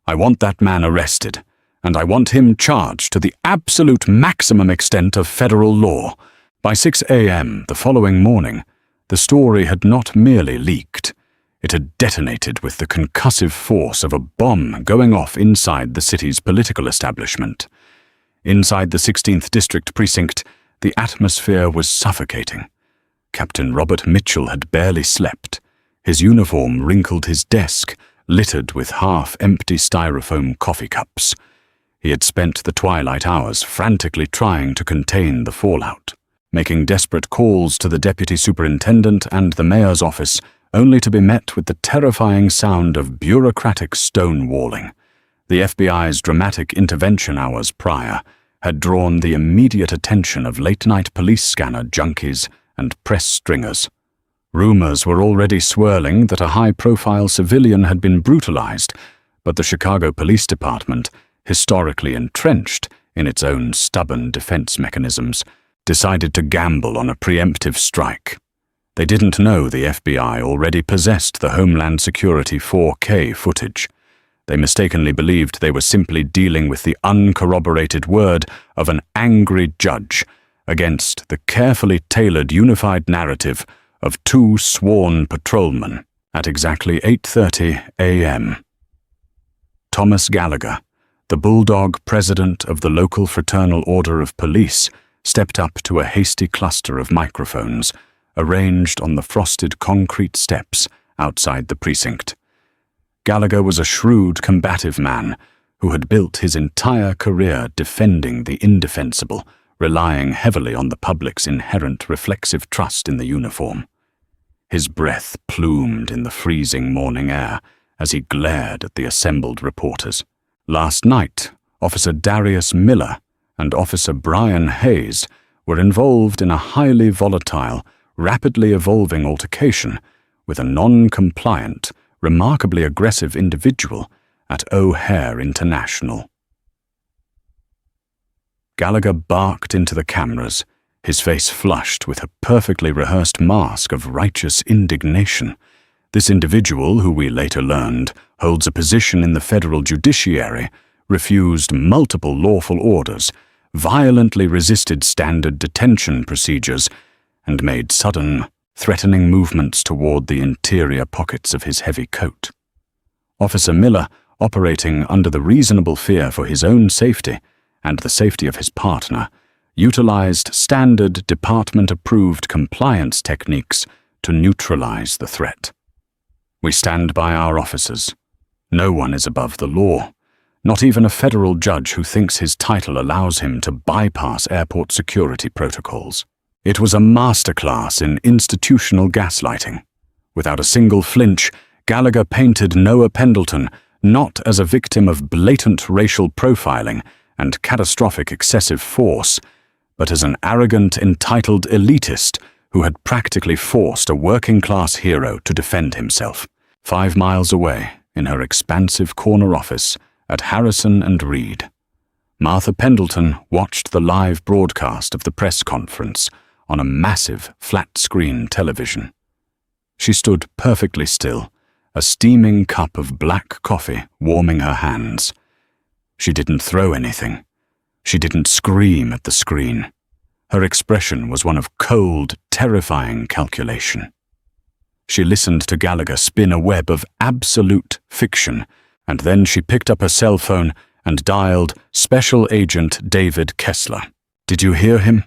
"I want that man arrested, and I want him charged to the absolute maximum extent of federal law." By 6 a.m. the following morning, the story had not merely leaked. It had detonated with the concussive force of a bomb going off inside the city's political establishment. Inside the 16th District Precinct, the atmosphere was suffocating. Captain Robert Mitchell had barely slept. His uniform wrinkled his desk, littered with half-empty styrofoam coffee cups. He had spent the twilight hours frantically trying to contain the fallout, making desperate calls to the deputy superintendent and the mayor's office, only to be met with the terrifying sound of bureaucratic stonewalling. The FBI's dramatic intervention hours prior had drawn the immediate attention of late-night police scanner junkies and press stringers. Rumors were already swirling that a high-profile civilian had been brutalized, but the Chicago Police Department, historically entrenched in its own stubborn defense mechanisms, decided to gamble on a preemptive strike. They didn't know the FBI already possessed the Homeland Security 4K footage. They mistakenly believed they were simply dealing with the uncorroborated word of an angry judge against the carefully tailored unified narrative of two sworn patrolmen at exactly 8:30 a.m. Thomas Gallagher, the bulldog president of the local Fraternal Order of Police, stepped up to a hasty cluster of microphones arranged on the frosted concrete steps outside the precinct. Gallagher was a shrewd, combative man who had built his entire career defending the indefensible, relying heavily on the public's inherent reflexive trust in the uniform. His breath plumed in the freezing morning air as he glared at the assembled reporters. Last night, Officer Darius Miller and Officer Brian Hayes were involved in a highly volatile, rapidly evolving altercation with a non-compliant, remarkably aggressive individual at O'Hare International. Gallagher barked into the cameras, his face flushed with a perfectly rehearsed mask of righteous indignation. This individual, who we later learned holds a position in the federal judiciary, refused multiple lawful orders, violently resisted standard detention procedures, and made sudden, threatening movements toward the interior pockets of his heavy coat. Officer Miller, operating under the reasonable fear for his own safety and the safety of his partner, utilized standard department-approved compliance techniques to neutralize the threat. We stand by our officers. No one is above the law, not even a federal judge who thinks his title allows him to bypass airport security protocols. It was a masterclass in institutional gaslighting. Without a single flinch, Gallagher painted Noah Pendleton not as a victim of blatant racial profiling and catastrophic excessive force, but as an arrogant, entitled elitist who had practically forced a working-class hero to defend himself. 5 miles away, in her expansive corner office at Harrison and Reed, Martha Pendleton watched the live broadcast of the press conference on a massive flat-screen television. She stood perfectly still, a steaming cup of black coffee warming her hands. She didn't throw anything. She didn't scream at the screen. Her expression was one of cold, terrifying calculation. She listened to Gallagher spin a web of absolute fiction, and then she picked up her cell phone and dialed Special Agent David Kessler. "Did you hear him?"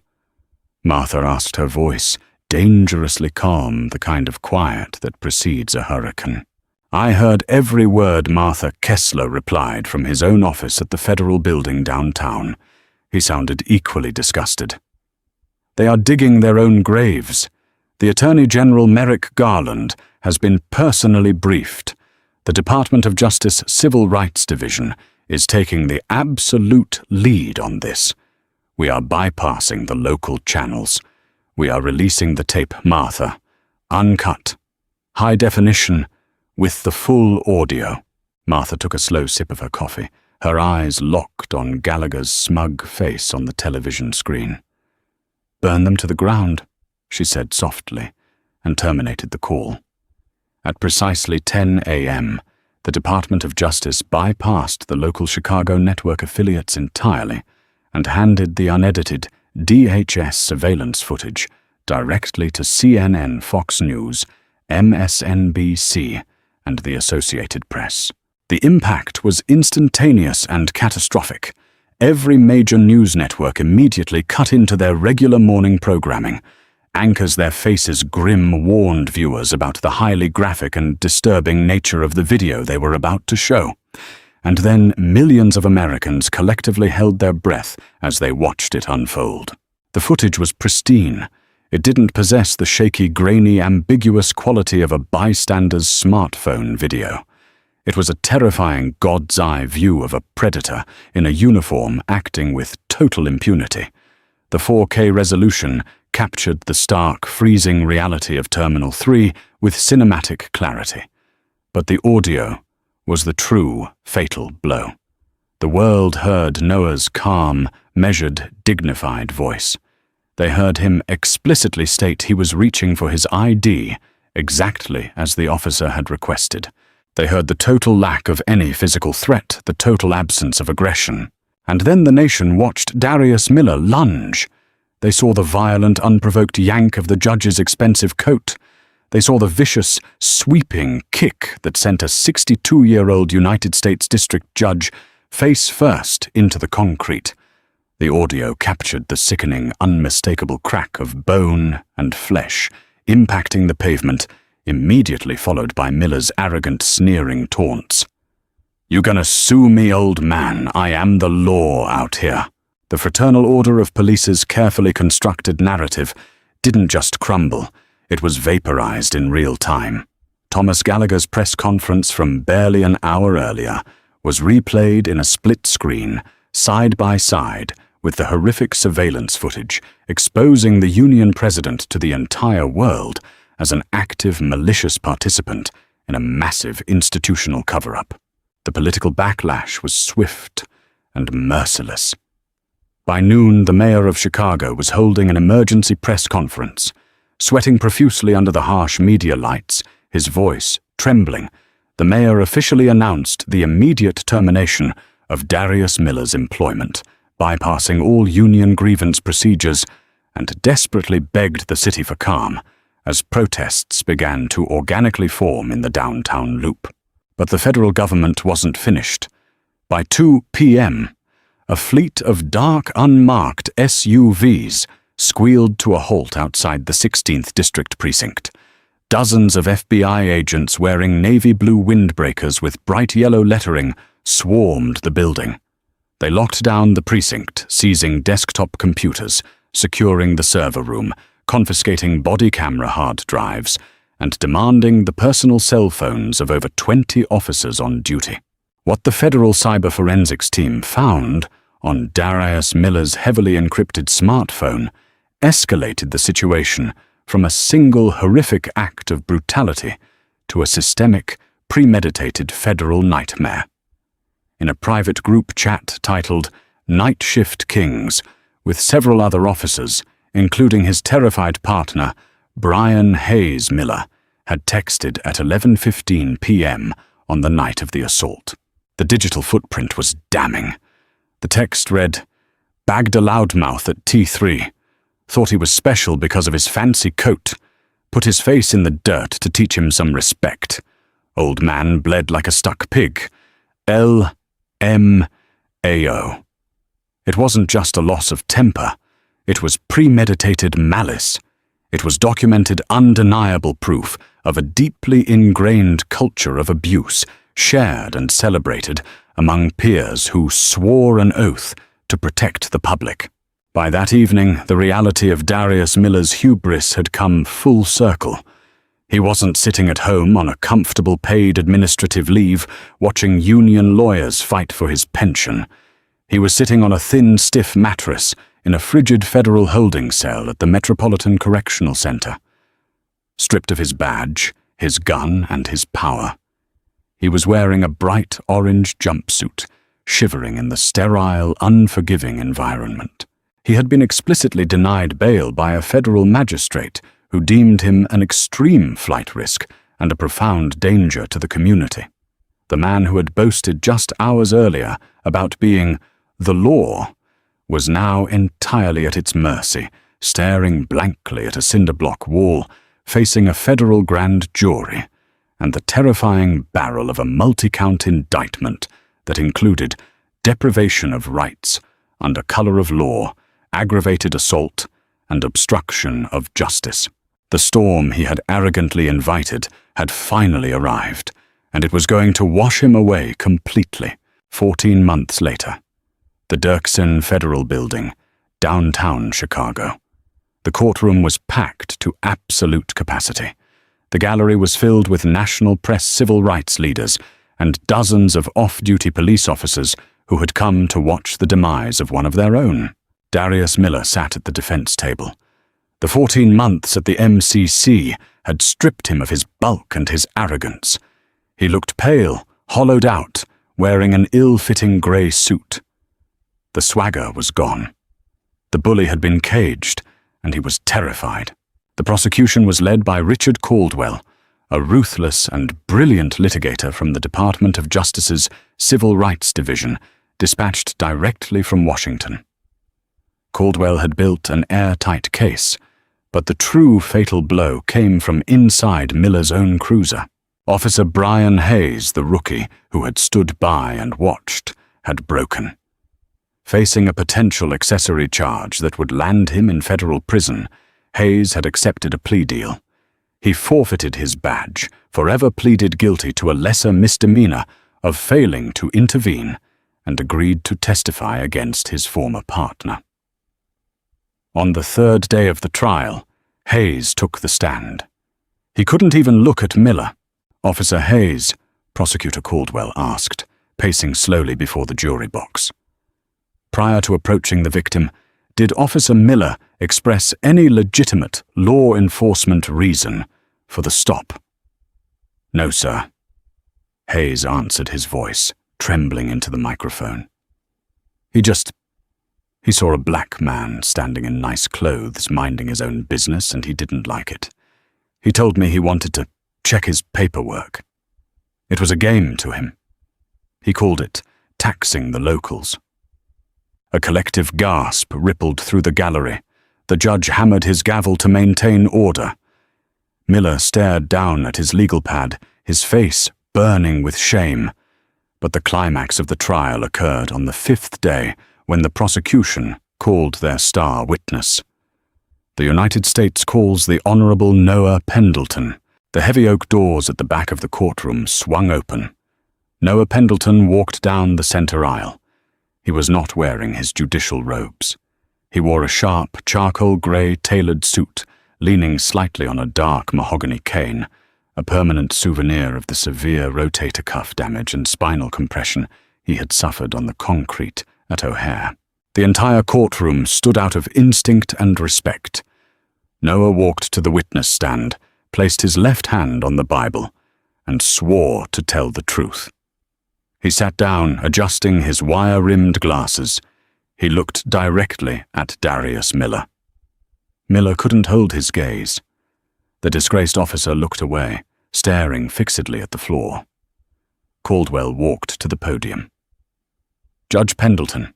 Martha asked, her voice dangerously calm, the kind of quiet that precedes a hurricane. "I heard every word," Martha Kessler replied from his own office at the federal building downtown. He sounded equally disgusted. "They are digging their own graves. The Attorney General Merrick Garland has been personally briefed. The Department of Justice Civil Rights Division is taking the absolute lead on this. We are bypassing the local channels. We are releasing the tape, Martha. Uncut. High definition, with the full audio." Martha took a slow sip of her coffee, her eyes locked on Gallagher's smug face on the television screen. "Burn them to the ground," she said softly, and terminated the call. At precisely 10 a.m., the Department of Justice bypassed the local Chicago network affiliates entirely and handed the unedited DHS surveillance footage directly to CNN, Fox News, MSNBC, and the Associated Press. The impact was instantaneous and catastrophic. Every major news network immediately cut into their regular morning programming. Anchors, their faces grim, warned viewers about the highly graphic and disturbing nature of the video they were about to show. And then millions of Americans collectively held their breath as they watched it unfold. The footage was pristine. It didn't possess the shaky, grainy, ambiguous quality of a bystander's smartphone video. It was a terrifying God's-eye view of a predator in a uniform acting with total impunity. The 4K resolution captured the stark, freezing reality of Terminal 3 with cinematic clarity. But the audio was the true, fatal blow. The world heard Noah's calm, measured, dignified voice. They heard him explicitly state he was reaching for his ID, exactly as the officer had requested. They heard the total lack of any physical threat, the total absence of aggression. And then the nation watched Darius Miller lunge. They saw the violent, unprovoked yank of the judge's expensive coat. They saw the vicious, sweeping kick that sent a 62-year-old United States District Judge face first into the concrete. The audio captured the sickening, unmistakable crack of bone and flesh, impacting the pavement, immediately followed by Miller's arrogant, sneering taunts. "You gonna sue me, old man? I am the law out here." The Fraternal Order of Police's carefully constructed narrative didn't just crumble, it was vaporized in real time. Thomas Gallagher's press conference from barely an hour earlier was replayed in a split screen, side by side, with the horrific surveillance footage exposing the Union president to the entire world as an active, malicious participant in a massive institutional cover-up. The political backlash was swift and merciless. By noon, the mayor of Chicago was holding an emergency press conference. Sweating profusely under the harsh media lights, his voice trembling, the mayor officially announced the immediate termination of Darius Miller's employment, bypassing all union grievance procedures, and desperately begged the city for calm as protests began to organically form in the downtown loop. But the federal government wasn't finished. By 2 p.m., a fleet of dark, unmarked SUVs squealed to a halt outside the 16th District Precinct. Dozens of FBI agents wearing navy blue windbreakers with bright yellow lettering swarmed the building. They locked down the precinct, seizing desktop computers, securing the server room, confiscating body camera hard drives, and demanding the personal cell phones of over 20 officers on duty. What the federal cyber forensics team found on Darius Miller's heavily encrypted smartphone escalated the situation from a single horrific act of brutality to a systemic, premeditated federal nightmare. In a private group chat titled Night Shift Kings, with several other officers, including his terrified partner, Brian Hayes Miller, had texted at 11:15 p.m. on the night of the assault. The digital footprint was damning. The text read, "Bagged a loudmouth at T3. Thought he was special because of his fancy coat. Put his face in the dirt to teach him some respect. Old man bled like a stuck pig. LMAO." It wasn't just a loss of temper. It was premeditated malice. It was documented, undeniable proof of a deeply ingrained culture of abuse, shared and celebrated among peers who swore an oath to protect the public. By that evening, the reality of Darius Miller's hubris had come full circle. He wasn't sitting at home on a comfortable paid administrative leave, watching union lawyers fight for his pension. He was sitting on a thin, stiff mattress in a frigid federal holding cell at the Metropolitan Correctional Center. Stripped of his badge, his gun, and his power, he was wearing a bright orange jumpsuit, shivering in the sterile, unforgiving environment. He had been explicitly denied bail by a federal magistrate who deemed him an extreme flight risk and a profound danger to the community. The man who had boasted just hours earlier about being the law was now entirely at its mercy, staring blankly at a cinder block wall, facing a federal grand jury and the terrifying barrel of a multi-count indictment that included deprivation of rights under color of law, aggravated assault, and obstruction of justice. The storm he had arrogantly invited had finally arrived, and it was going to wash him away completely. 14 months later, the Dirksen Federal Building, downtown Chicago. The courtroom was packed to absolute capacity. The gallery was filled with national press civil rights leaders and dozens of off-duty police officers who had come to watch the demise of one of their own. Darius Miller sat at the defense table. The 14 months at the MCC had stripped him of his bulk and his arrogance. He looked pale, hollowed out, wearing an ill-fitting grey suit. The swagger was gone. The bully had been caged, and he was terrified. The prosecution was led by Richard Caldwell, a ruthless and brilliant litigator from the Department of Justice's Civil Rights Division, dispatched directly from Washington. Caldwell had built an airtight case, but the true fatal blow came from inside Miller's own cruiser. Officer Brian Hayes, the rookie who had stood by and watched, had broken. Facing a potential accessory charge that would land him in federal prison, Hayes had accepted a plea deal. He forfeited his badge, forever pleaded guilty to a lesser misdemeanor of failing to intervene, and agreed to testify against his former partner. On the third day of the trial, Hayes took the stand. He couldn't even look at Miller. "Officer Hayes," Prosecutor Caldwell asked, pacing slowly before the jury box. prior to approaching the victim, did Officer Miller express any legitimate law enforcement reason for the stop? No, sir. Hayes answered, his voice trembling into the microphone. He saw a black man standing in nice clothes minding his own business, and he didn't like it. He told me he wanted to check his paperwork. It was a game to him. He called it taxing the locals. A collective gasp rippled through the gallery. The judge hammered his gavel to maintain order. Miller stared down at his legal pad, his face burning with shame. But the climax of the trial occurred on the 5th day, when the prosecution called their star witness. The United States calls the Honorable Noah Pendleton. The heavy oak doors at the back of the courtroom swung open. Noah Pendleton walked down the center aisle. He was not wearing his judicial robes. He wore a sharp, charcoal-gray tailored suit, leaning slightly on a dark mahogany cane, a permanent souvenir of the severe rotator cuff damage and spinal compression he had suffered on the concrete at O'Hare. The entire courtroom stood out of instinct and respect. Noah walked to the witness stand, placed his left hand on the Bible, and swore to tell the truth. He sat down, adjusting his wire-rimmed glasses. He looked directly at Darius Miller. Miller couldn't hold his gaze. The disgraced officer looked away, staring fixedly at the floor. Caldwell walked to the podium. Judge Pendleton,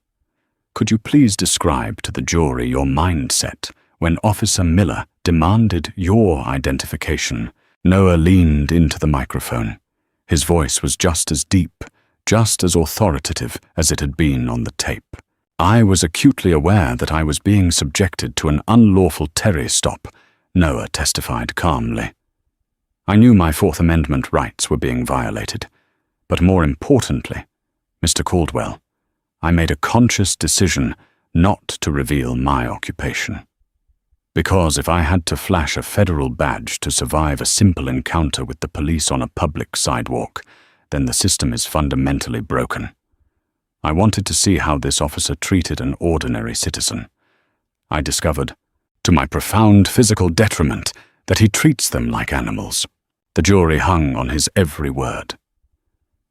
could you please describe to the jury your mindset when Officer Miller demanded your identification? Noah leaned into the microphone. His voice was just as deep, just as authoritative as it had been on the tape. I was acutely aware that I was being subjected to an unlawful Terry stop, Noah testified calmly. I knew my Fourth Amendment rights were being violated, but more importantly, Mr. Caldwell, I made a conscious decision not to reveal my occupation. Because if I had to flash a federal badge to survive a simple encounter with the police on a public sidewalk, then the system is fundamentally broken. I wanted to see how this officer treated an ordinary citizen. I discovered, to my profound physical detriment, that he treats them like animals. The jury hung on his every word.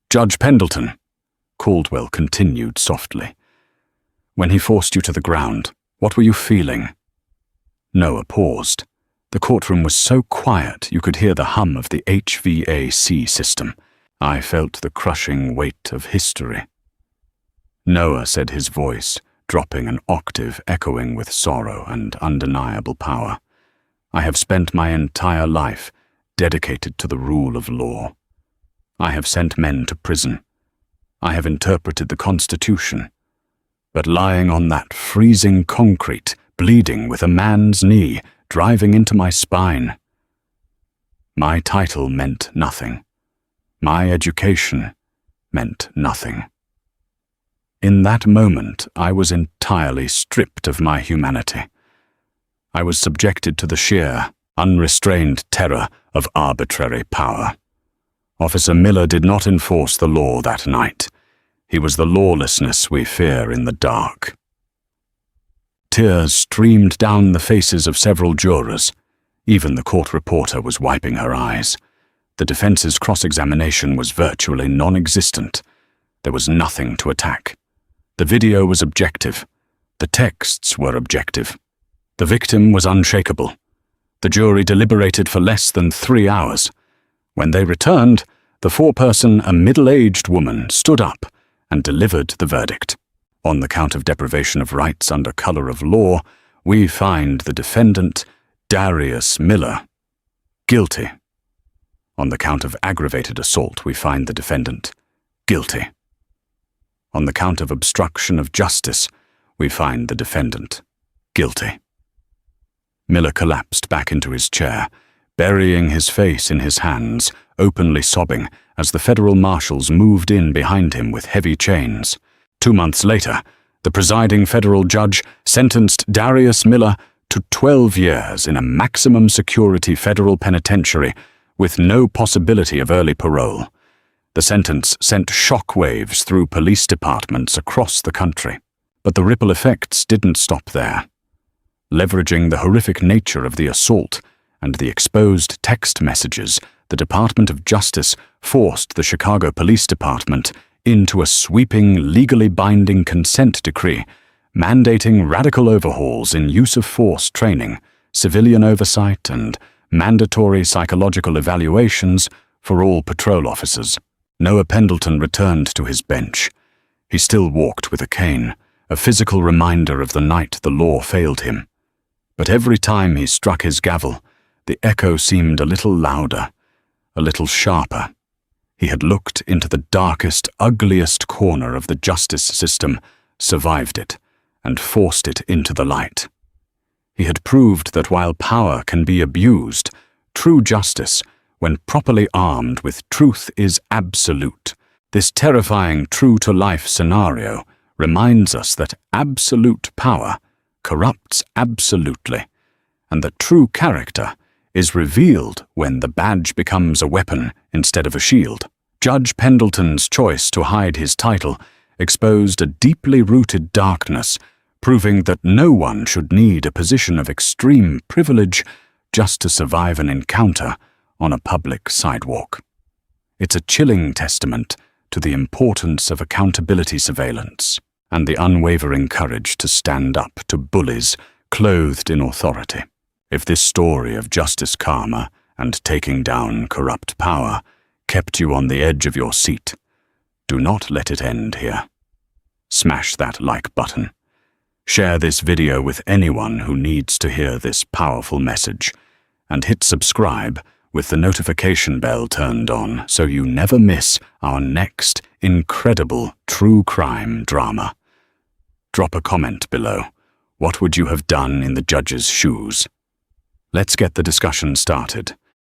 Judge Pendleton, Caldwell continued softly, when he forced you to the ground, what were you feeling? Noah paused. The courtroom was so quiet you could hear the hum of the HVAC system. I felt the crushing weight of history. Noah said, his voice dropping an octave, echoing with sorrow and undeniable power. I have spent my entire life dedicated to the rule of law. I have sent men to prison. I have interpreted the Constitution. But lying on that freezing concrete, bleeding with a man's knee driving into my spine, my title meant nothing. My education meant nothing. In that moment, I was entirely stripped of my humanity. I was subjected to the sheer, unrestrained terror of arbitrary power. Officer Miller did not enforce the law that night. He was the lawlessness we fear in the dark. Tears streamed down the faces of several jurors. Even the court reporter was wiping her eyes. The defense's cross-examination was virtually non-existent. There was nothing to attack. The video was objective. The texts were objective. The victim was unshakable. The jury deliberated for less than 3 hours. When they returned, the foreperson, a middle-aged woman, stood up and delivered the verdict. On the count of deprivation of rights under color of law, we find the defendant, Darius Miller, guilty. On the count of aggravated assault, we find the defendant guilty. On the count of obstruction of justice, we find the defendant guilty. Miller collapsed back into his chair, burying his face in his hands, openly sobbing as the federal marshals moved in behind him with heavy chains. 2 months later, the presiding federal judge sentenced Darius Miller to 12 years in a maximum security federal penitentiary with no possibility of early parole. The sentence sent shockwaves through police departments across the country. But the ripple effects didn't stop there. Leveraging the horrific nature of the assault and the exposed text messages, the Department of Justice forced the Chicago Police Department into a sweeping, legally binding consent decree, mandating radical overhauls in use of force training, civilian oversight, and mandatory psychological evaluations for all patrol officers. Noah Pendleton returned to his bench. He still walked with a cane, a physical reminder of the night the law failed him. But every time he struck his gavel, the echo seemed a little louder, a little sharper. He had looked into the darkest, ugliest corner of the justice system, survived it, and forced it into the light. He had proved that while power can be abused, true justice, when properly armed with truth, is absolute. This terrifying true-to-life scenario reminds us that absolute power corrupts absolutely, and that true character is revealed when the badge becomes a weapon instead of a shield. Judge Pendleton's choice to hide his title exposed a deeply rooted darkness, proving that no one should need a position of extreme privilege just to survive an encounter on a public sidewalk. It's a chilling testament to the importance of accountability surveillance and the unwavering courage to stand up to bullies clothed in authority. If this story of justice karma and taking down corrupt power kept you on the edge of your seat, do not let it end here. Smash that like button. Share this video with anyone who needs to hear this powerful message, and hit subscribe with the notification bell turned on so you never miss our next incredible true crime drama. Drop a comment below. What would you have done in the judge's shoes? Let's get the discussion started.